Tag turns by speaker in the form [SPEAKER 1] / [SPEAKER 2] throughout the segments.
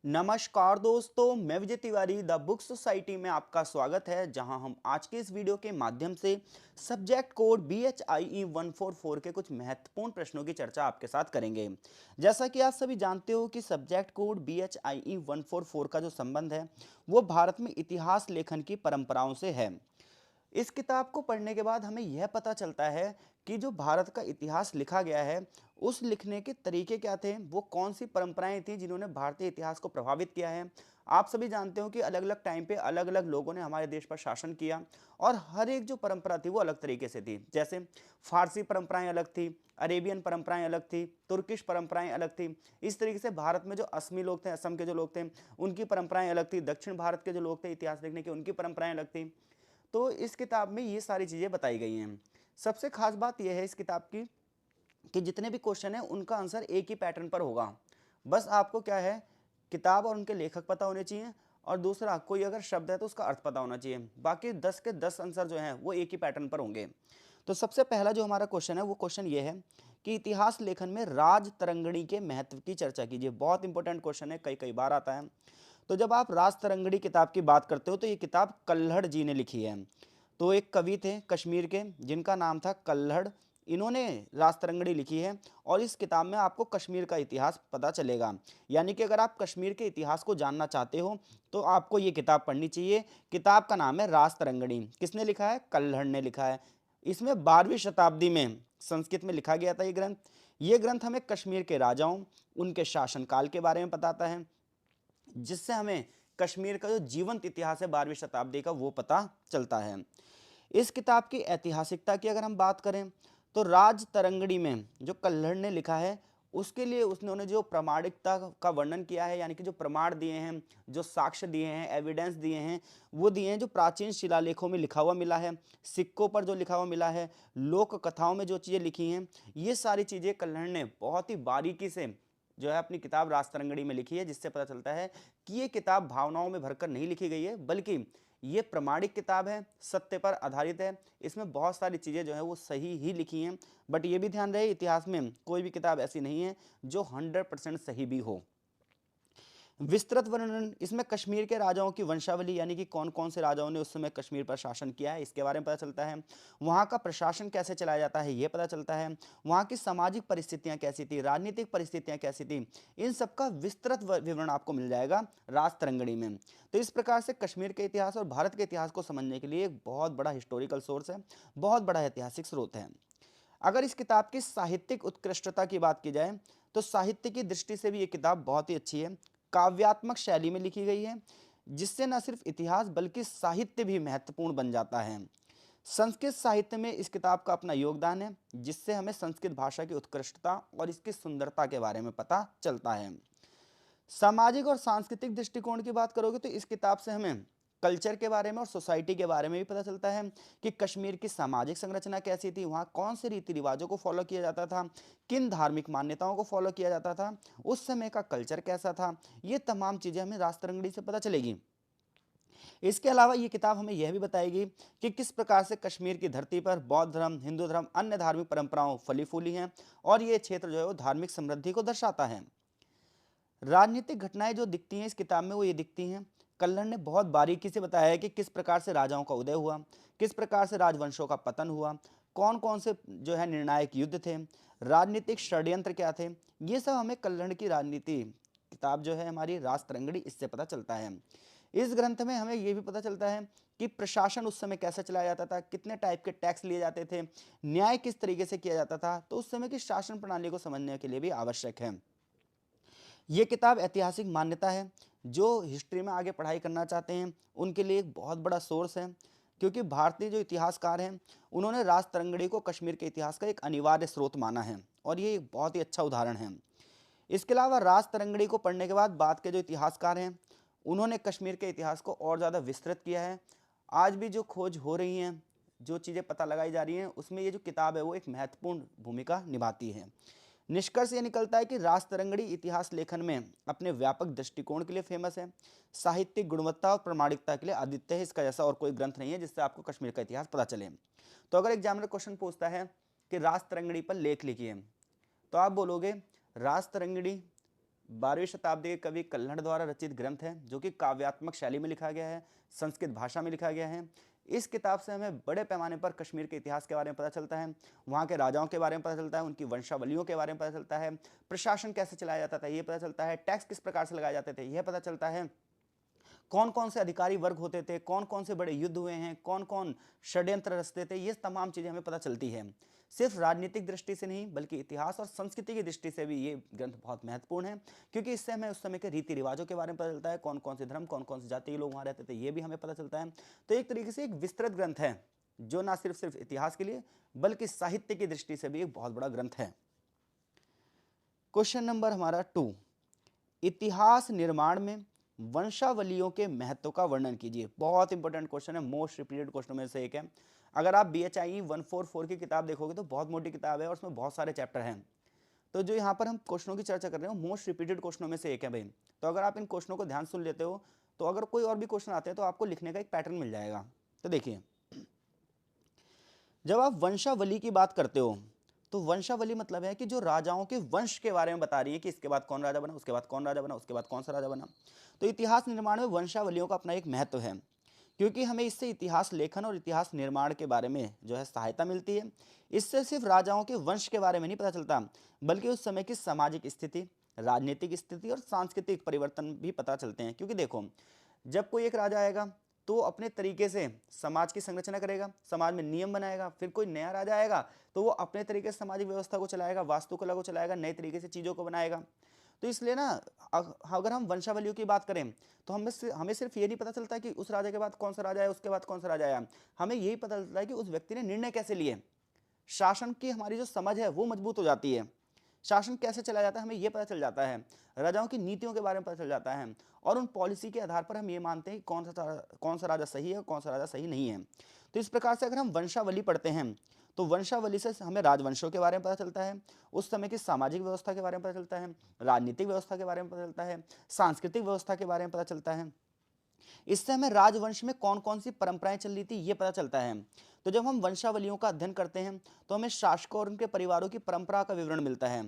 [SPEAKER 1] नमस्कार दोस्तों, मैं Vijay Tiwari the book society में आपका स्वागत है। जहां हम आज के इस वीडियो के माध्यम से सब्जेक्ट कोड BHIE 144 के कुछ महत्वपूर्ण प्रश्नों की चर्चा आपके साथ करेंगे। जैसा कि आप सभी जानते हो कि सब्जेक्ट कोड BHIE 144 का जो संबंध है वो भारत में इतिहास लेखन की परंपराओं से है। इस किताब को पढ़ने के बाद हमें यह पता चलता है कि जो भारत का इतिहास लिखा गया है उस लिखने के तरीके क्या थे, वो कौन सी परंपराएं थी जिन्होंने भारतीय इतिहास को प्रभावित किया है। आप सभी जानते हो कि अलग अलग टाइम पे अलग अलग लोगों ने हमारे देश पर शासन किया और हर एक जो परंपरा थी वो अलग तरीके से थी। जैसे फारसी परंपराएं अलग थी, अरेबियन परंपराएं अलग थी, तुर्किश परंपराएं अलग थी। इस तरीके से भारत में जो असमी लोग थे, असम के जो लोग थे, उनकी परंपराएं अलग थी। दक्षिण भारत के जो लोग थे इतिहास लिखने के, उनकी परंपराएं अलग थी। तो इस किताब में ये सारी चीज़ें बताई गई हैं। सबसे खास बात यह है इस किताब की कि जितने भी क्वेश्चन हैं उनका आंसर एक ही पैटर्न पर होगा। बस आपको क्या है, किताब और उनके लेखक पता होने चाहिए और दूसरा कोई अगर शब्द है तो उसका अर्थ पता होना चाहिए। बाकी 10 के 10 आंसर जो हैं वो एक ही पैटर्न पर होंगे। तो सबसे पहला जो हमारा क्वेश्चन है वो क्वेश्चन ये है कि इतिहास लेखन में राज तरंगिणी के महत्व की चर्चा कीजिए। बहुत इंपॉर्टेंट क्वेश्चन है, कई कई बार आता है। तो जब आप राज तरंगिणी किताब की बात करते हो तो ये किताब कल्हड़ जी ने लिखी है। तो एक कवि थे कश्मीर के जिनका नाम था कल्हड़, इन्होंने राज तरंगिणी लिखी है और इस किताब में आपको कश्मीर का इतिहास पता चलेगा। यानी कि अगर आप कश्मीर के इतिहास को जानना चाहते हो तो आपको ये किताब पढ़नी चाहिए। किताब का नाम है राज तरंगिणी। किसने लिखा है? कल्हड़ ने लिखा है। इसमें 12वीं शताब्दी में संस्कृत में लिखा गया था ये ग्रंथ। ये ग्रंथ हमें कश्मीर के राजाओं, उनके शासनकाल के बारे में बताता है, जिससे हमें कश्मीर का जो जीवंत इतिहास है 12वीं शताब्दी का वो पता चलता है। इस किताब की ऐतिहासिकता की अगर हम बात करें तो राज तरंगिणी में जो कल्हड़ ने लिखा है उसके लिए उन्होंने जो प्रामाणिकता का वर्णन किया है, यानी कि जो प्रमाण दिए हैं, जो साक्ष्य दिए हैं, एविडेंस दिए हैं, वो दिए हैं जो प्राचीन शिलालेखों में लिखा हुआ मिला है, सिक्कों पर जो लिखा हुआ मिला है, लोक कथाओं में जो चीज़ें लिखी हैं, ये सारी चीज़ें कल्हड़ ने बहुत ही बारीकी से जो है अपनी किताब राजतरंगिणी में लिखी है। जिससे पता चलता है कि ये किताब भावनाओं में भरकर नहीं लिखी गई है, बल्कि ये प्रमाणिक किताब है, सत्य पर आधारित है। इसमें बहुत सारी चीज़ें जो है वो सही ही लिखी हैं। बट ये भी ध्यान रहे, इतिहास में कोई भी किताब ऐसी नहीं है जो 100% सही भी हो। विस्तृत वर्णन इसमें कश्मीर के राजाओं की वंशावली, यानी कि कौन कौन से राजाओं ने उस समय कश्मीर पर शासन किया है, इसके बारे में पता चलता है। वहाँ का प्रशासन कैसे चलाया जाता है ये पता चलता है। वहाँ की सामाजिक परिस्थितियाँ कैसी थी, राजनीतिक परिस्थितियाँ कैसी थी, इन सब का विस्तृत विवरण आपको मिल जाएगा राज तरंगिणी में। तो इस प्रकार से कश्मीर के इतिहास और भारत के इतिहास को समझने के लिए एक बहुत बड़ा हिस्टोरिकल सोर्स है, बहुत बड़ा ऐतिहासिक स्रोत है। अगर इस किताब की साहित्यिक उत्कृष्टता की बात की जाए तो साहित्य की दृष्टि से भी ये किताब बहुत ही अच्छी है। काव्यात्मक शैली में लिखी गई है, जिससे न सिर्फ इतिहास बल्कि साहित्य भी महत्वपूर्ण बन जाता है। संस्कृत साहित्य में इस किताब का अपना योगदान है, जिससे हमें संस्कृत भाषा की उत्कृष्टता और इसकी सुंदरता के बारे में पता चलता है। सामाजिक और सांस्कृतिक दृष्टिकोण की बात करोगे तो इस किताब से हमें कल्चर के बारे में और सोसाइटी के बारे में भी पता चलता है कि कश्मीर की सामाजिक संरचना कैसी थी, वहाँ कौन से रीति रिवाजों को फॉलो किया जाता था, किन धार्मिक मान्यताओं को फॉलो किया जाता था, उस समय का कल्चर कैसा था। ये तमाम चीज़ें हमें राजतरंगिणी से पता चलेगी। इसके अलावा ये किताब हमें यह भी बताएगी कि किस प्रकार से कश्मीर की धरती पर बौद्ध धर्म, हिंदू धर्म, अन्य धार्मिक परंपराओं फली फूली हैं और ये क्षेत्र जो है वो धार्मिक समृद्धि को दर्शाता है। राजनीतिक घटनाएं जो दिखती हैं इस किताब में वो ये दिखती हैं। कल्हड़ ने बहुत बारीकी से बताया है कि किस प्रकार से राजाओं का उदय हुआ, किस प्रकार से राजवंशों का पतन हुआ, कौन कौन से जो है निर्णायक युद्ध थे, राजनीतिक षड्यंत्र क्या थे। ये सब हमें कल्हड़ की राजनीति किताब जो है हमारी राजतरंगिणी, इससे पता चलता है। इस ग्रंथ में हमें ये भी पता चलता है कि प्रशासन उस समय कैसे चलाया जाता था, कितने टाइप के टैक्स लिए जाते थे, न्याय किस तरीके से किया जाता था। तो उस समय की शासन प्रणाली को समझने के लिए भी आवश्यक है। ये किताब ऐतिहासिक मान्यता है, जो हिस्ट्री में आगे पढ़ाई करना चाहते हैं उनके लिए एक बहुत बड़ा सोर्स है। क्योंकि भारतीय जो इतिहासकार हैं उन्होंने राज तरंगिणी को कश्मीर के इतिहास का एक अनिवार्य स्रोत माना है और ये एक बहुत ही अच्छा उदाहरण है। इसके अलावा राज तरंगिणी को पढ़ने के बाद बाद के जो इतिहासकार हैं उन्होंने कश्मीर के इतिहास को और ज़्यादा विस्तृत किया है। आज भी जो खोज हो रही हैं, जो चीज़ें पता लगाई जा रही हैं, उसमें ये जो किताब है वो एक महत्वपूर्ण भूमिका निभाती है। निष्कर्ष ये निकलता है कि राज तरंगिणी इतिहास लेखन में अपने व्यापक दृष्टिकोण के लिए फेमस है, साहित्यिक गुणवत्ता और प्रामाणिकता के लिए अद्वितीय है। इसका जैसा और कोई ग्रंथ नहीं है जिससे आपको कश्मीर का इतिहास पता चले। तो अगर एग्जामिनर क्वेश्चन पूछता है कि राज तरंगिणी पर लेख लिखिए, तो आप बोलोगे राज तरंगिणी 12वीं शताब्दी के कवि कल्हड़ द्वारा रचित ग्रंथ है, जो कि काव्यात्मक शैली में लिखा गया है, संस्कृत भाषा में लिखा गया है। इस किताब से हमें बड़े पैमाने पर कश्मीर के इतिहास के बारे में पता चलता है, वहाँ के राजाओं के बारे में पता चलता है, उनकी वंशावलियों के बारे में पता चलता है, प्रशासन कैसे चलाया जाता था ये पता चलता है, टैक्स किस प्रकार से लगाए जाते थे यह पता चलता है, कौन कौन से अधिकारी वर्ग होते थे, कौन कौन से बड़े युद्ध हुए हैं, कौन कौन षड्यंत्र रचते थे, ये तमाम चीज़ें हमें पता चलती है। सिर्फ राजनीतिक दृष्टि से नहीं बल्कि इतिहास और संस्कृति की दृष्टि से भी ये ग्रंथ बहुत महत्वपूर्ण है, क्योंकि इससे हमें उस समय के रीति रिवाजों के बारे में पता चलता है, कौन कौन से धर्म कौन कौन से जाति के लोग वहाँ रहते थे ये भी हमें पता चलता है। तो एक तरीके से एक विस्तृत ग्रंथ है, जो ना सिर्फ सिर्फ इतिहास के लिए बल्कि साहित्य की दृष्टि से भी एक बहुत बड़ा ग्रंथ है। क्वेश्चन नंबर हमारा 2, इतिहास निर्माण में वंशावलियों के महत्व का वर्णन कीजिए। बहुत इंपॉर्टेंट क्वेश्चन है, मोस्ट रिपीटेड क्वेश्चन में से एक है। अगर आप BHIE 144 की किताब देखोगे तो बहुत मोटी किताब है और उसमें बहुत सारे चैप्टर हैं। तो जो यहाँ पर हम क्वेश्चनों की चर्चा कर रहे हैं मोस्ट रिपीटेड क्वेश्चनों में से एक है भाई। तो अगर आप इन क्वेश्चनों को ध्यान सुन लेते हो तो अगर कोई और भी क्वेश्चन आते हैं तो आपको लिखने का एक पैटर्न मिल जाएगा। तो देखिए, जब आप वंशावली की बात करते हो तो वंशावली मतलब है कि जो राजाओं के वंश के बारे में बता रही है कि इसके बाद कौन राजा बना, उसके बाद कौन राजा बना, उसके बाद कौन सा राजा बना। तो इतिहास निर्माण में वंशावलियों का अपना एक महत्व है, क्योंकि हमें इससे इतिहास लेखन और इतिहास निर्माण के बारे में जो है सहायता मिलती है। इससे सिर्फ राजाओं के वंश के बारे में नहीं पता चलता बल्कि उस समय की सामाजिक स्थिति, राजनीतिक स्थिति और सांस्कृतिक परिवर्तन भी पता चलते हैं। क्योंकि देखो, जब कोई एक राजा आएगा तो अपने तरीके से समाज की संरचना करेगा, समाज में नियम बनाएगा, फिर कोई नया राजा आएगा तो वो अपने तरीके से सामाजिक व्यवस्था को चलाएगा, वास्तुकला को चलाएगा, नए तरीके से चीज़ों को बनाएगा। तो इसलिए ना अगर हम वंशावलियों की बात करें तो हमें सिर्फ ये नहीं पता चलता कि उस राजा के बाद कौन सा राजा आया, उसके बाद कौन सा राजा आया, हमें यही पता चलता है कि उस व्यक्ति ने निर्णय कैसे लिए। शासन की हमारी जो समझ है वो मजबूत हो जाती है, शासन कैसे चलाया जाता है हमें ये पता चल जाता है, राजाओं की नीतियों के बारे में पता चल जाता है, और उन पॉलिसी के आधार पर हम ये मानते हैं कि कौन सा राजा सही है कौन सा राजा सही नहीं है। तो इस प्रकार से अगर हम वंशावली पढ़ते हैं तो वंशावली से हमें राजवंशों के बारे में पता चलता है, उस समय की सामाजिक व्यवस्था के बारे में पता चलता है, राजनीतिक व्यवस्था के बारे में पता चलता है, सांस्कृतिक व्यवस्था के बारे में पता चलता है। इससे हमें राजवंश में कौन कौन सी परंपराएं चल रही थी ये पता चलता है। तो जब हम वंशावलियों का अध्ययन करते हैं तो हमें शासकों और उनके परिवारों की परंपरा का विवरण मिलता है।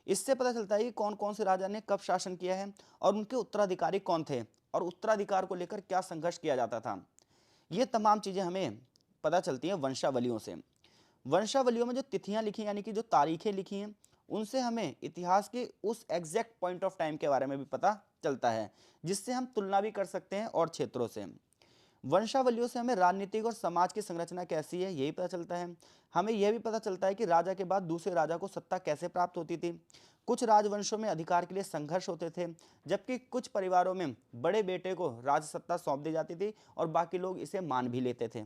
[SPEAKER 1] इससे पता चलता है कि कौन कौन से राजा ने कब शासन किया है और उनके उत्तराधिकारी कौन थे और उत्तराधिकार को लेकर क्या संघर्ष किया जाता था। ये तमाम चीज़ें हमें पता चलती हैं वंशावलियों से। वंशावलियों में जो तिथियां लिखी यानी कि जो तारीखें लिखी हैं उनसे हमें इतिहास के उस एग्जैक्ट पॉइंट ऑफ टाइम के बारे में भी पता चलता है, जिससे हम तुलना भी कर सकते हैं और क्षेत्रों से। वंशावलियों से हमें राजनीतिक और समाज की संरचना कैसी है यही पता चलता है। हमें यह भी पता चलता है कि राजा के बाद दूसरे राजा को सत्ता कैसे प्राप्त होती थी। कुछ राजवंशों में अधिकार के लिए संघर्ष होते थे, जबकि कुछ परिवारों में बड़े बेटे को राज सत्ता सौंप दी जाती थी और बाकी लोग इसे मान भी लेते थे।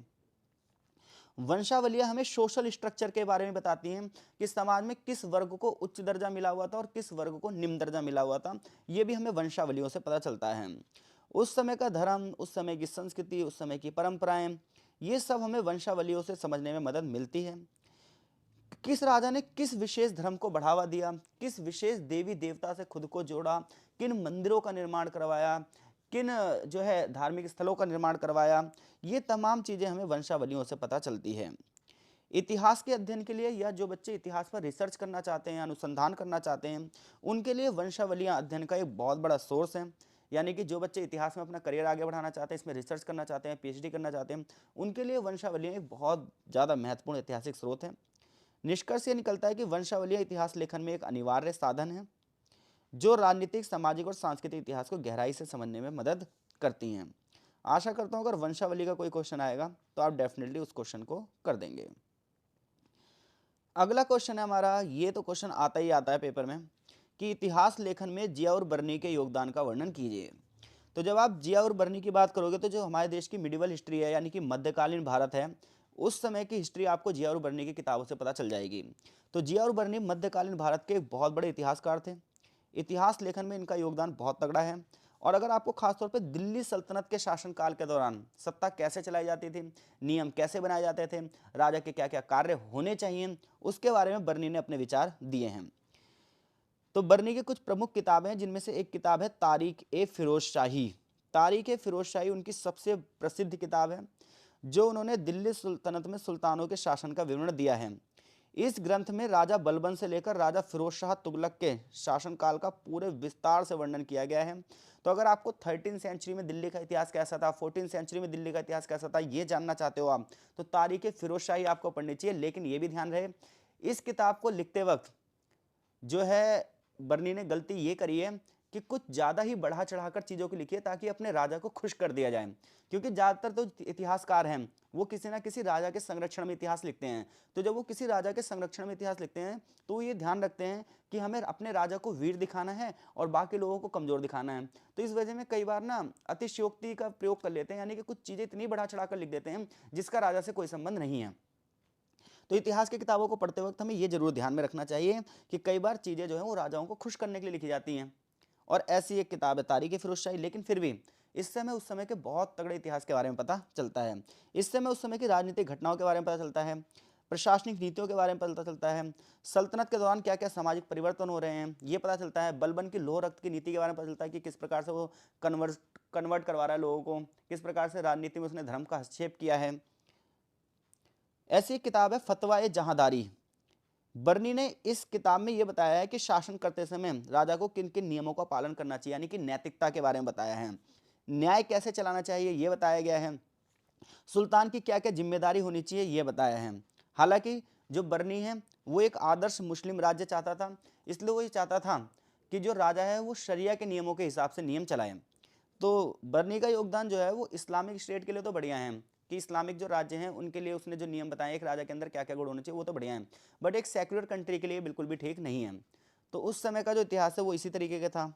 [SPEAKER 1] वंशावलियां हमें सोशल स्ट्रक्चर के बारे में बताती हैं कि समाज में किस वर्ग को उच्च दर्जा मिला हुआ था और किस वर्ग को निम्न दर्जा मिला हुआ था। ये भी हमें वंशावलियों से पता चलता है। उस समय का धर्म, उस समय की संस्कृति, उस समय की परंपराएं, ये सब हमें वंशावलियों से समझने में मदद मिलती है। किस राजा ने किस विशेष धर्म को बढ़ावा दिया, किस विशेष देवी देवता से खुद को जोड़ा, किन मंदिरों का निर्माण करवाया, किन जो है धार्मिक स्थलों का निर्माण करवाया, ये तमाम चीज़ें हमें वंशावलियों से पता चलती है। इतिहास के अध्ययन के लिए या जो बच्चे इतिहास पर रिसर्च करना चाहते हैं, अनुसंधान करना चाहते हैं, उनके लिए वंशावलियाँ अध्ययन का एक बहुत बड़ा सोर्स है। यानी कि जो बच्चे इतिहास में अपना करियर आगे बढ़ाना चाहते हैं, इसमें रिसर्च करना चाहते हैं, PhD करना चाहते हैं, उनके लिए वंशावलियाँ एक बहुत ज़्यादा महत्वपूर्ण ऐतिहासिक स्रोत है। निष्कर्ष ये निकलता है कि वंशावलियाँ इतिहास लेखन में एक अनिवार्य साधन है, जो राजनीतिक, सामाजिक और सांस्कृतिक इतिहास को गहराई से समझने में मदद करती हैं। आशा करता हूँ अगर वंशावली का कोई क्वेश्चन आएगा तो आप डेफिनेटली उस क्वेश्चन को कर देंगे। अगला क्वेश्चन है हमारा, ये तो क्वेश्चन आता ही आता है पेपर में कि इतिहास लेखन में जिया और बर्नी के योगदान का वर्णन कीजिए। तो जब आप जिया और बर्नी की बात करोगे तो जो हमारे देश की मिडिवल हिस्ट्री है यानी कि मध्यकालीन भारत है, उस समय की हिस्ट्री आपको जिया और बर्नी की किताबों से पता चल जाएगी। तो जिया और बर्नी मध्यकालीन भारत के एक बहुत बड़े इतिहासकार थे। इतिहास लेखन में इनका योगदान बहुत तगड़ा है। और अगर आपको खासतौर पे दिल्ली सल्तनत के शासनकाल के दौरान सत्ता कैसे चलाई जाती थी, नियम कैसे बनाए जाते थे, राजा के क्या क्या कार्य होने चाहिए, उसके बारे में बर्नी ने अपने विचार दिए हैं। तो बर्नी की कुछ प्रमुख किताबें हैं, जिनमें से एक किताब है तारीख-ए-फिरोजशाही। तारीख-ए-फिरोजशाही उनकी सबसे प्रसिद्ध किताब है, जो उन्होंने दिल्ली सुल्तनत में सुल्तानों के शासन का विवरण दिया है। इस ग्रंथ में राजा बलबन से लेकर राजा फिरोज शाह तुगलक के शासनकाल का पूरे विस्तार से वर्णन किया गया है। तो अगर आपको 13 सेंचुरी में दिल्ली का इतिहास कैसा था, 14 सेंचुरी में दिल्ली का इतिहास कैसा था, ये जानना चाहते हो आप, तो तारीख फिरोज शाही आपको पढ़नी चाहिए। लेकिन ये भी ध्यान रहे, इस किताब को लिखते वक्त जो है बर्नी ने गलती ये करी है कि कुछ ज़्यादा ही बढ़ा चढ़ाकर चीज़ों को लिखी है ताकि अपने राजा को खुश कर दिया जाए। क्योंकि ज़्यादातर तो इतिहासकार हैं वो किसी ना किसी राजा के संरक्षण में इतिहास लिखते हैं। तो जब वो किसी राजा के संरक्षण में इतिहास लिखते हैं तो वो ये ध्यान रखते हैं कि हमें अपने राजा को वीर दिखाना है और बाकी लोगों को कमज़ोर दिखाना है। तो इस वजह में कई बार ना अतिशयोक्ति का प्रयोग कर लेते हैं, यानी कि कुछ चीज़ें इतनी बढ़ा चढ़ा कर लिख देते हैं जिसका राजा से कोई संबंध नहीं है। तो इतिहास की किताबों को पढ़ते वक्त हमें ये जरूर ध्यान में रखना चाहिए कि कई बार चीज़ें जो है वो राजाओं को खुश करने के लिए लिखी जाती हैं। और ऐसी एक किताब है तारीख फिरोज शाही, लेकिन फिर भी इससे हमें उस समय के बहुत तगड़े इतिहास के बारे में पता चलता है। इससे हमें उस समय की राजनीतिक घटनाओं के बारे में पता चलता है, प्रशासनिक नीतियों के बारे में पता चलता है, सल्तनत के दौरान क्या क्या सामाजिक परिवर्तन हो रहे हैं ये पता चलता है, बलबन की लोह रक्त की नीति के बारे में पता चलता है कि किस प्रकार से वो कन्वर्ट करवा रहा है लोगों को, किस प्रकार से राजनीति में उसने धर्म का हस्तक्षेप किया है। ऐसी एक किताब है फतवा ए जहांदारी। बर्नी ने इस किताब में यह बताया है कि शासन करते समय राजा को किन किन नियमों का पालन करना चाहिए, यानी कि नैतिकता के बारे में बताया है। न्याय कैसे चलाना चाहिए यह बताया गया है। सुल्तान की क्या क्या जिम्मेदारी होनी चाहिए यह बताया है। हालांकि जो बर्नी है वो एक आदर्श मुस्लिम राज्य चाहता था, इसलिए वो ये चाहता था कि जो राजा है वो शरिया के नियमों के हिसाब से नियम चलाए। तो बर्नी का योगदान जो है वो इस्लामिक स्टेट के लिए तो बढ़िया है कि इस्लामिक जो राज्य हैं उनके लिए उसने जो नियम बताए एक राजा के अंदर क्या क्या गुण होने चाहिए वो तो बढ़िया है, बट एक सेक्युलर कंट्री के लिए बिल्कुल भी ठीक नहीं है। तो उस समय का जो इतिहास है वो इसी तरीके का था।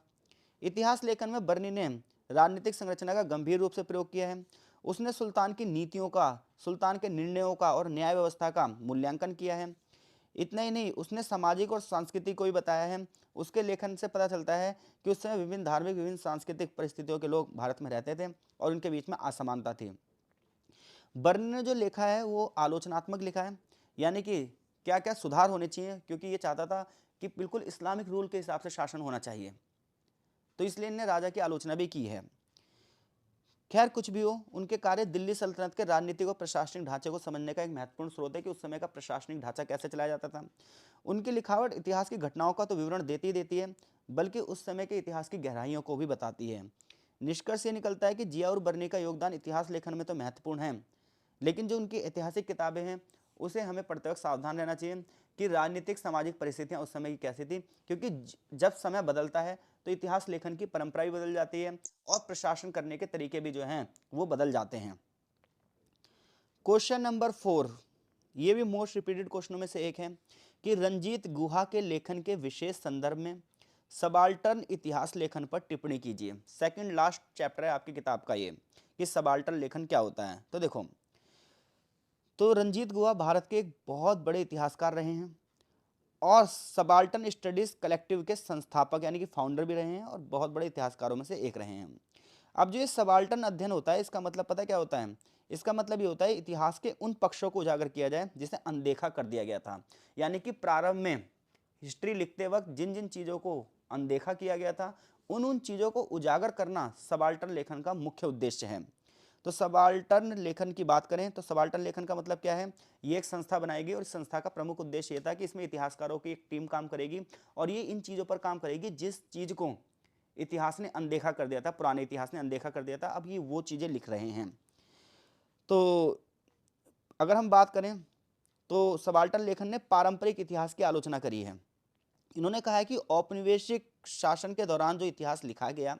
[SPEAKER 1] इतिहास लेखन में बर्नी ने राजनीतिक संरचना का गंभीर रूप से प्रयोग किया है। उसने सुल्तान की नीतियों का, सुल्तान के निर्णयों का और न्याय व्यवस्था का मूल्यांकन किया है। इतना ही नहीं, उसने सामाजिक और सांस्कृतिक को भी बताया है। उसके लेखन से पता चलता है कि उस समय विभिन्न धार्मिक, विभिन्न सांस्कृतिक परिस्थितियों के लोग भारत में रहते थे और उनके बीच में असमानता थी। बर्नी ने जो लिखा है वो आलोचनात्मक लिखा है, यानी कि क्या क्या सुधार होने चाहिए, क्योंकि ये चाहता था कि बिल्कुल इस्लामिक रूल के हिसाब से शासन होना चाहिए। तो इसलिए इन्हें राजा की आलोचना भी की है। खैर कुछ भी हो, उनके कार्य दिल्ली सल्तनत के राजनीतिक और प्रशासनिक ढांचे को समझने का एक महत्वपूर्ण स्रोत है कि उस समय का प्रशासनिक ढांचा कैसे चलाया जाता था। उनकी लिखावट इतिहास की घटनाओं का तो विवरण देती ही देती है, बल्कि उस समय के इतिहास की गहराइयों को भी बताती है। निष्कर्ष ये निकलता है कि जिया और बर्नी का योगदान इतिहास लेखन में तो महत्वपूर्ण है, लेकिन जो उनकी ऐतिहासिक किताबें हैं उसे हमें पढ़ते वक्त सावधान रहना चाहिए कि राजनीतिक सामाजिक परिस्थितियां उस समय की कैसी थी, क्योंकि जब समय बदलता है तो इतिहास लेखन की परंपरा भी बदल जाती है और प्रशासन करने के तरीके भी जो हैं वो बदल जाते हैं। क्वेश्चन नंबर 4, ये भी मोस्ट रिपीटेड क्वेश्चनों में से एक है कि रंजीत गुहा के लेखन के विशेष संदर्भ में सबाल्टर्न इतिहास लेखन पर टिप्पणी कीजिए। सेकंड लास्ट चैप्टर है आपकी किताब का ये कि सबाल्टर्न लेखन क्या होता है। तो देखो, तो रंजीत गुहा भारत के एक बहुत बड़े इतिहासकार रहे हैं और सबाल्टर्न स्टडीज कलेक्टिव के संस्थापक यानी कि फाउंडर भी रहे हैं और बहुत बड़े इतिहासकारों में से एक रहे हैं। अब जो ये सबाल्टर्न अध्ययन होता है इसका मतलब पता क्या होता है? इसका मतलब ये होता है इतिहास के उन पक्षों को उजागर किया जाए जिसे अनदेखा कर दिया गया था, यानी कि प्रारंभ में हिस्ट्री लिखते वक्त जिन जिन चीज़ों को अनदेखा किया गया था उन उन चीज़ों को उजागर करना सबाल्टर्न लेखन का मुख्य उद्देश्य है। तो सबाल्टर्न लेखन की बात करें तो सबाल्टर्न लेखन का मतलब क्या है? ये एक संस्था बनाएगी और इस संस्था का प्रमुख उद्देश्य ये था कि इसमें इतिहासकारों की एक टीम काम करेगी और ये इन चीज़ों पर काम करेगी जिस चीज़ को इतिहास ने अनदेखा कर दिया था, पुराने इतिहास ने अनदेखा कर दिया था, अब ये वो चीज़ें लिख रहे हैं। तो अगर हम बात करें तो सबाल्टर्न लेखन ने पारंपरिक इतिहास की आलोचना करी है। इन्होंने कहा है कि औपनिवेशिक शासन के दौरान जो इतिहास लिखा गया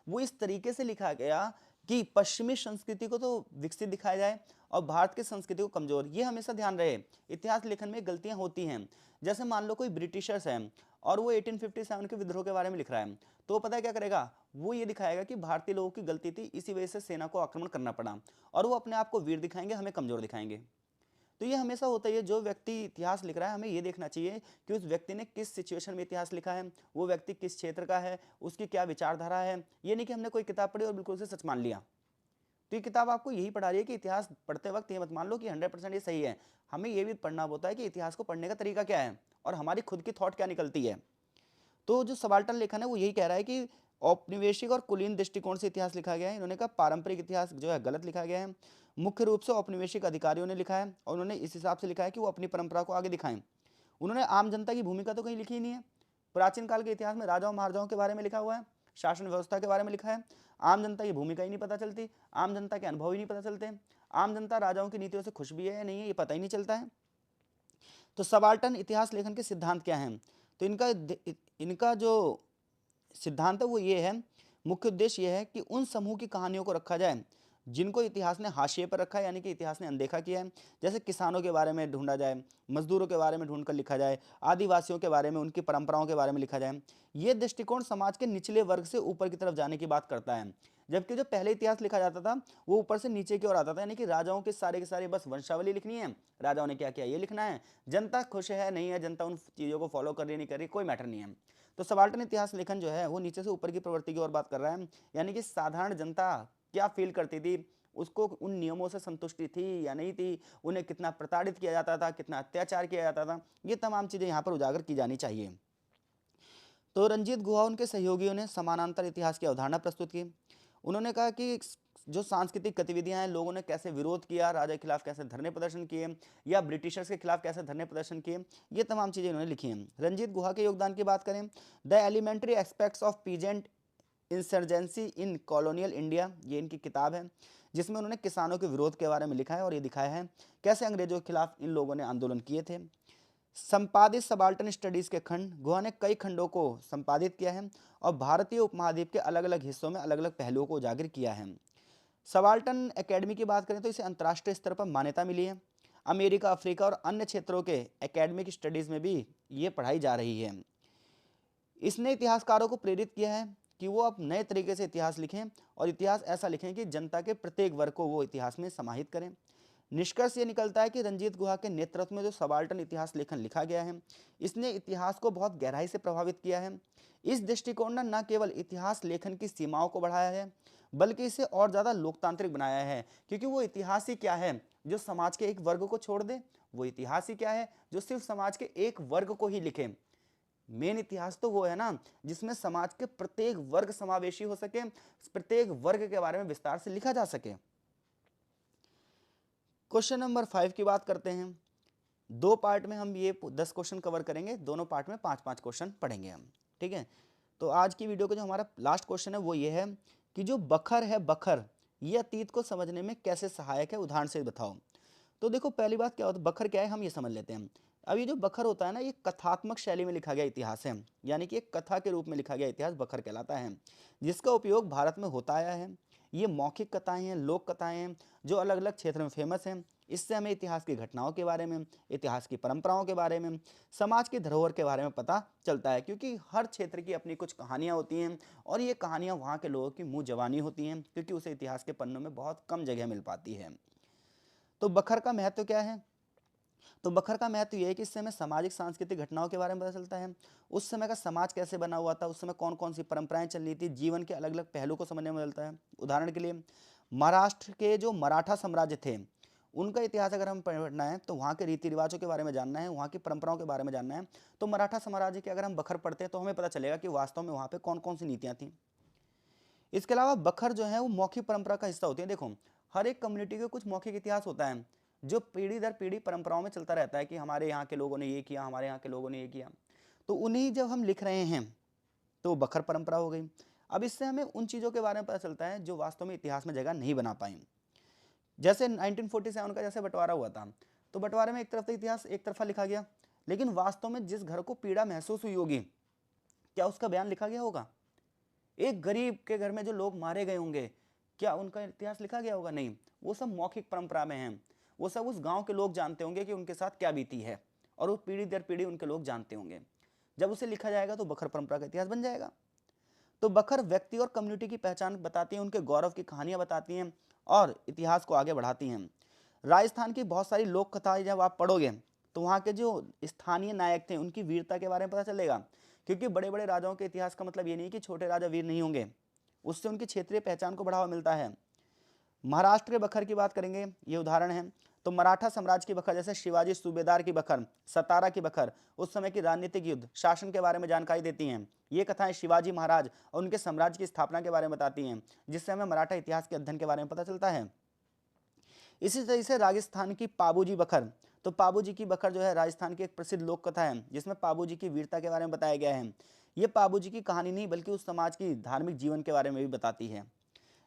[SPEAKER 1] वो इस तरीके से लिखा गया कि पश्चिमी संस्कृति को तो विकसित दिखाया जाए और भारत की संस्कृति को कमजोर। ये हमेशा ध्यान रहे, इतिहास लेखन में गलतियां होती हैं। जैसे मान लो कोई ब्रिटिशर्स है और वो 1857 के विद्रोह के बारे में लिख रहा है, तो पता है क्या करेगा? वो ये दिखाएगा कि भारतीय लोगों की गलती थी, इसी वजह से सेना को आक्रमण करना पड़ा, और वो अपने आप को वीर दिखाएंगे, हमें कमजोर दिखाएंगे। तो ये हमेशा होता है, जो व्यक्ति इतिहास लिख रहा है हमें ये देखना चाहिए कि उस व्यक्ति ने किस सिचुएशन में इतिहास लिखा है, वो व्यक्ति किस क्षेत्र का है, उसकी क्या विचारधारा है। ये नहीं कि हमने कोई किताब पढ़ी और बिल्कुल उसे सच मान लिया। तो ये किताब आपको यही पढ़ा रही है कि इतिहास पढ़ते वक्त ये मत मान लो कि 100% ये सही है, हमें ये भी पढ़ना होता है कि इतिहास को पढ़ने का तरीका क्या है और हमारी खुद की थॉट क्या निकलती है। तो जो सबाल्टर्न लेखन है वो यही कह रहा है कि औपनिवेशिक और कुलीन दृष्टिकोण से इतिहास लिखा गया है। इन्होंने कहा पारंपरिक इतिहास जो है गलत लिखा गया है। मुख्य रूप से औपनिवेशिक अधिकारियों ने लिखा है और उन्होंने इस हिसाब से लिखा है कि वो अपनी परंपरा को आगे दिखाएं। उन्होंने आम जनता की भूमिका तो कहीं लिखी ही नहीं है। प्राचीन काल के इतिहास में राजाओं महाराजाओं के बारे में लिखा हुआ है, शासन व्यवस्था के बारे में लिखा है, आम जनता की भूमिका ही नहीं पता चलती, आम जनता के अनुभव ही नहीं पता चलते, आम जनता राजाओं की नीतियों से खुश भी है या नहीं है ये पता ही नहीं चलता है। तो सबाल्टर्न इतिहास लेखन के सिद्धांत क्या हैं? तो इनका जो सिद्धांत है वो ये है, मुख्य उद्देश्य ये है कि उन समूह की कहानियों को रखा जाए जिनको इतिहास ने हाशिए पर रखा है, यानी कि इतिहास ने अनदेखा किया है। जैसे किसानों के बारे में ढूंढा जाए, मजदूरों के बारे में ढूंढकर लिखा जाए, आदिवासियों के बारे में, उनकी परंपराओं के बारे में लिखा जाए। ये दृष्टिकोण समाज के निचले वर्ग से ऊपर की तरफ जाने की बात करता है, जबकि जो पहले इतिहास लिखा जाता था वो ऊपर से नीचे की ओर आता था, यानी कि राजाओं के सारे बस वंशावली लिखनी है, राजाओं ने क्या किया ये लिखना है, जनता खुश है नहीं है, जनता उन चीज़ों को फॉलो कर रही नहीं कर रही कोई मैटर नहीं है। तो सबाल्टर्न इतिहास लेखन जो है वो नीचे से ऊपर की प्रवृत्ति की ओर बात कर रहा है, यानी कि साधारण जनता क्या फील करती थी, उसको उन नियमों से संतुष्टि थी या नहीं थी, उन्हें कितना प्रताड़ित किया जाता था, कितना अत्याचार किया जाता था, ये तमाम चीज़ें यहाँ पर उजागर की जानी चाहिए। तो रंजीत गुहा उनके सहयोगियों ने समानांतर इतिहास की अवधारणा प्रस्तुत की। उन्होंने कहा कि जो सांस्कृतिक गतिविधियां हैं, लोगों ने कैसे विरोध किया, राजा के खिलाफ कैसे धरने प्रदर्शन किए या ब्रिटिशर्स के खिलाफ कैसे धरने प्रदर्शन किए, ये तमाम चीज़ें इन्होंने लिखी हैं। रंजीत गुहा के योगदान की बात करें, the elementary aspects of peasant insurgency in colonial India, ये इनकी किताब है जिसमें उन्होंने किसानों के विरोध के बारे में लिखा है और ये दिखाया है कैसे अंग्रेजों के खिलाफ इन लोगों ने आंदोलन किए थे। संपादित सबाल्टर्न स्टडीज के खंड, गुहा ने कई खंडों को संपादित किया है और भारतीय उपमहाद्वीप के अलग अलग हिस्सों में अलग अलग पहलुओं को उजागर किया है। सबाल्टर्न एकेडमी की बात करें तो इसे अंतर्राष्ट्रीय स्तर पर मान्यता मिली है। अमेरिका, अफ्रीका और अन्य क्षेत्रों के एकेडमिक स्टडीज में भी ये पढ़ाई जा रही है। इसने इतिहासकारों को प्रेरित किया है कि वो अब नए तरीके से इतिहास लिखें और इतिहास ऐसा लिखें कि जनता के प्रत्येक वर्ग को वो इतिहास में समाहित करें। निष्कर्ष ये निकलता है कि रंजीत गुहा के नेतृत्व में जो सबाल्टर्न इतिहास लेखन लिखा गया है, इसने इतिहास को बहुत गहराई से प्रभावित किया है। इस दृष्टिकोण ने न केवल इतिहास लेखन की सीमाओं को बढ़ाया है, बल्कि इसे और ज़्यादा लोकतांत्रिक बनाया है, क्योंकि वो इतिहास ही क्या है जो समाज के एक वर्ग को छोड़ दे, वो इतिहास ही क्या है जो सिर्फ समाज के एक वर्ग को ही लिखे। मेन इतिहास तो वो है ना जिसमें समाज के प्रत्येक वर्ग समावेशी हो सके, प्रत्येक वर्ग के बारे में विस्तार से लिखा जा सके। क्वेश्चन नंबर 5 की बात करते हैं। 2 पार्ट में हम ये 10 क्वेश्चन कवर करेंगे, दोनों पार्ट में 5-5 क्वेश्चन पढ़ेंगे हम, ठीक है। तो आज की वीडियो का जो हमारा लास्ट क्वेश्चन है वो ये है कि जो बखर है, बखर ये अतीत को समझने में कैसे सहायक है, उदाहरण से बताओ। तो देखो पहली बात क्या होता है, बखर क्या है हम ये समझ लेते हैं। अब ये जो बखर होता है ना, ये कथात्मक शैली में लिखा गया इतिहास है, यानी कि एक कथा के रूप में लिखा गया इतिहास बखर कहलाता है, जिसका उपयोग भारत में होता आया है। ये मौखिक कथाएं हैं, लोक कथाएं हैं जो अलग अलग क्षेत्र में फेमस हैं। इससे हमें इतिहास की घटनाओं के बारे में, इतिहास की परंपराओं के बारे में, समाज की धरोहर के बारे में पता चलता है, क्योंकि हर क्षेत्र की अपनी कुछ कहानियाँ होती हैं और ये कहानियाँ वहाँ के लोगों की मुँह जबानी होती हैं, क्योंकि उसे इतिहास के पन्नों में बहुत कम जगह मिल पाती है। तो बखर का महत्व क्या है? तो बखर का महत्व यह है कि इससे हमें सामाजिक सांस्कृतिक घटनाओं के बारे में पता चलता है, उस समय का समाज कैसे बना हुआ था, उस समय कौन कौन सी परंपराएं चल रही थी, जीवन के अलग अलग पहलू को समझने में मिलता है। उदाहरण के लिए महाराष्ट्र के जो मराठा साम्राज्य थे, उनका इतिहास अगर हम पढ़ना है तो वहाँ के रीति रिवाजों के बारे में जानना है, वहाँ की परंपराओं के बारे में जानना है, तो मराठा साम्राज्य के अगर हम बखर पढ़ते हैं तो हमें पता चलेगा कि वास्तव में वहाँ पर कौन कौन सी नीतियाँ थीं। इसके अलावा बखर जो है वो मौखिक परंपरा का हिस्सा होती है। देखो हर एक कम्युनिटी के कुछ मौखिक इतिहास होता है जो पीढ़ी दर पीढ़ी परंपराओं में चलता रहता है कि हमारे यहाँ के लोगों ने ये किया, हमारे यहाँ के लोगों ने ये किया, तो उन्हीं जब हम लिख रहे हैं तो बखर परंपरा हो गई। अब इससे हमें उन चीज़ों के बारे में पता चलता है जो वास्तव में इतिहास में जगह नहीं बना पाई। जैसे 1947 का जैसे बंटवारा हुआ था, तो बंटवारे में एक तरफ इतिहास एक तरफा लिखा गया, लेकिन वास्तव में जिस घर को पीड़ा महसूस हुई होगी, क्या उसका बयान लिखा गया होगा? एक गरीब के घर में जो लोग मारे गए होंगे, क्या उनका इतिहास लिखा गया होगा? नहीं, वो सब मौखिक परंपरा में है। वो सब उस गांव के लोग जानते होंगे कि उनके साथ क्या बीती है, और वो पीढ़ी दर पीढ़ी उनके लोग जानते होंगे। जब उसे लिखा जाएगा तो बखर परंपरा का इतिहास बन जाएगा। तो बखर व्यक्ति और कम्युनिटी की पहचान बताती हैं, उनके गौरव की कहानियां बताती हैं और इतिहास को आगे बढ़ाती हैं। राजस्थान की बहुत सारी लोक कथाएं जब आप पढ़ोगे तो वहाँ के जो स्थानीय नायक थे उनकी वीरता के बारे में पता चलेगा, क्योंकि बड़े बड़े राजाओं के इतिहास का मतलब ये नहीं कि छोटे राजा वीर नहीं होंगे, उससे उनकी क्षेत्रीय पहचान को बढ़ावा मिलता है। महाराष्ट्र के बखर की बात करेंगे, ये उदाहरण है। तो मराठा साम्राज्य की बखर, जैसे शिवाजी सूबेदार की बखर, सतारा की बखर, उस समय की राजनीतिक युद्ध शासन के बारे में जानकारी देती हैं। ये कथाएं शिवाजी महाराज और उनके साम्राज्य की स्थापना के बारे में बताती हैं, जिससे हमें मराठा इतिहास के अध्ययन के बारे में पता चलता है। इसी तरह से राजस्थान की पाबूजी बखर, तो पाबू जी की बखर जो है राजस्थान की एक प्रसिद्ध लोक कथा है जिसमें पाबू जी की वीरता के बारे में बताया गया है। ये पाबू जी की कहानी नहीं बल्कि उस समाज की धार्मिक जीवन के बारे में भी बताती है।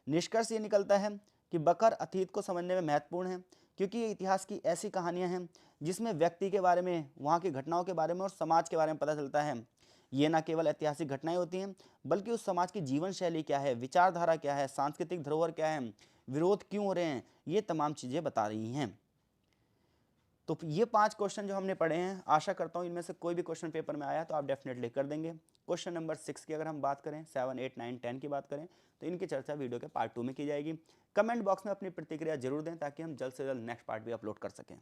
[SPEAKER 1] निष्कर्ष ये निकलता है कि बकर अतीत को समझने में महत्वपूर्ण है, क्योंकि ये इतिहास की ऐसी कहानियां हैं जिसमें व्यक्ति के बारे में, वहाँ की घटनाओं के बारे में और समाज के बारे में पता चलता है। ये न केवल ऐतिहासिक घटनाएं होती हैं बल्कि उस समाज की जीवन शैली क्या है, विचारधारा क्या है, सांस्कृतिक धरोहर क्या है, विरोध क्यों हो रहे हैं, ये तमाम चीज़ें बता रही हैं। तो ये 5 क्वेश्चन जो हमने पढ़े हैं, आशा करता हूँ इनमें से कोई भी क्वेश्चन पेपर में आया तो आप डेफिनेटली कर देंगे। क्वेश्चन नंबर 6 की अगर हम बात करें, 7, 8, 9, 10 की बात करें तो इनकी चर्चा वीडियो के पार्ट 2 में की जाएगी। कमेंट बॉक्स में अपनी प्रतिक्रिया जरूर दें ताकि हम जल्द से जल्द नेक्स्ट पार्ट भी अपलोड कर सकें।